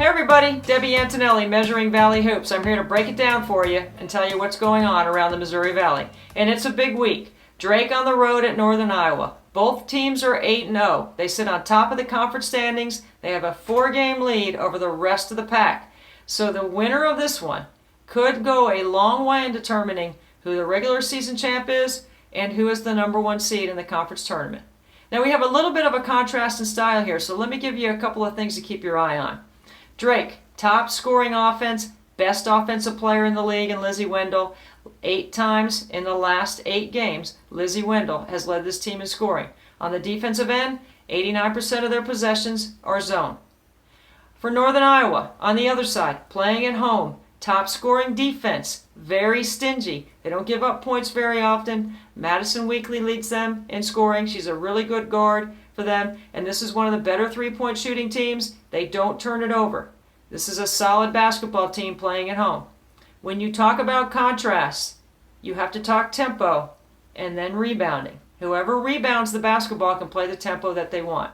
everybody, Debbie Antonelli, Measuring Valley Hoops. I'm here to break it down for you and tell you what's going on around the Missouri Valley. And it's a big week. Drake on the road at Northern Iowa. Both teams are 8-0. They sit on top of the conference standings. They have a 4-game lead over the rest of the pack. So the winner of this one could go a long way in determining who the regular season champ is and who is the number 1 seed in the conference tournament. Now we have a little bit of a contrast in style here, so let me give you a couple of things to keep your eye on. Drake, top scoring offense, best offensive player in the league in Lizzie Wendell. 8 times in the last 8 games, Lizzie Wendell has led this team in scoring. On the defensive end, 89% of their possessions are zone. For Northern Iowa, on the other side, playing at home, top scoring defense, very stingy. They don't give up points very often. Madison Weekly leads them in scoring. She's a really good guard for them, and this is one of the better 3-point shooting teams. They don't turn it over. This is a solid basketball team playing at home. When you talk about contrasts, you have to talk tempo and then rebounding. Whoever rebounds the basketball can play the tempo that they want.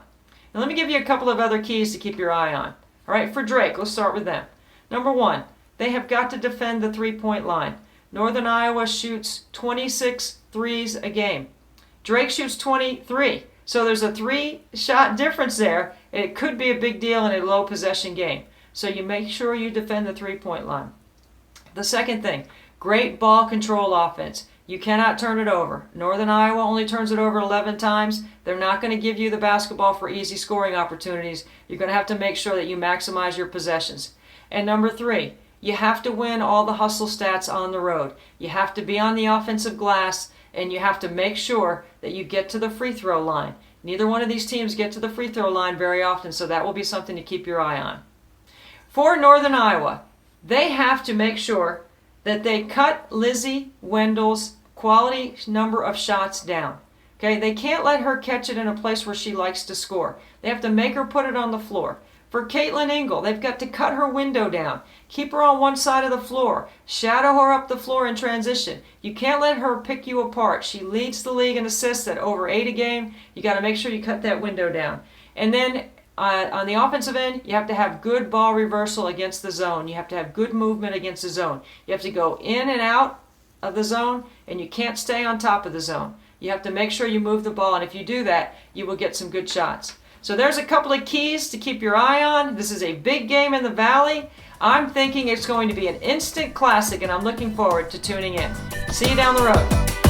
Now let me give you a couple of other keys to keep your eye on. All right, for Drake, let's start with them. Number 1, they have got to defend the 3-point line. Northern Iowa shoots 26 threes a game. Drake shoots 23. So there's a 3-shot difference there. It could be a big deal in a low possession game. So you make sure you defend the 3-point line. The second thing, great ball control offense. You cannot turn it over. Northern Iowa only turns it over 11 times. They're not going to give you the basketball for easy scoring opportunities. You're going to have to make sure that you maximize your possessions. And number 3, you have to win all the hustle stats on the road. You have to be on the offensive glass, and you have to make sure that you get to the free throw line. Neither one of these teams get to the free throw line very often, so that will be something to keep your eye on. For Northern Iowa, they have to make sure that they cut Lizzie Wendell's quality number of shots down. Okay, they can't let her catch it in a place where she likes to score. They have to make her put it on the floor. For Caitlin Ingle, they've got to cut her window down. Keep her on one side of the floor. Shadow her up the floor in transition. You can't let her pick you apart. She leads the league in assists at over 8 a game. You got to make sure you cut that window down. And then on the offensive end, you have to have good ball reversal against the zone. You have to have good movement against the zone. You have to go in and out of the zone, and you can't stay on top of the zone. You have to make sure you move the ball, and if you do that, you will get some good shots. So there's a couple of keys to keep your eye on. This is a big game in the Valley. I'm thinking it's going to be an instant classic, and I'm looking forward to tuning in. See you down the road.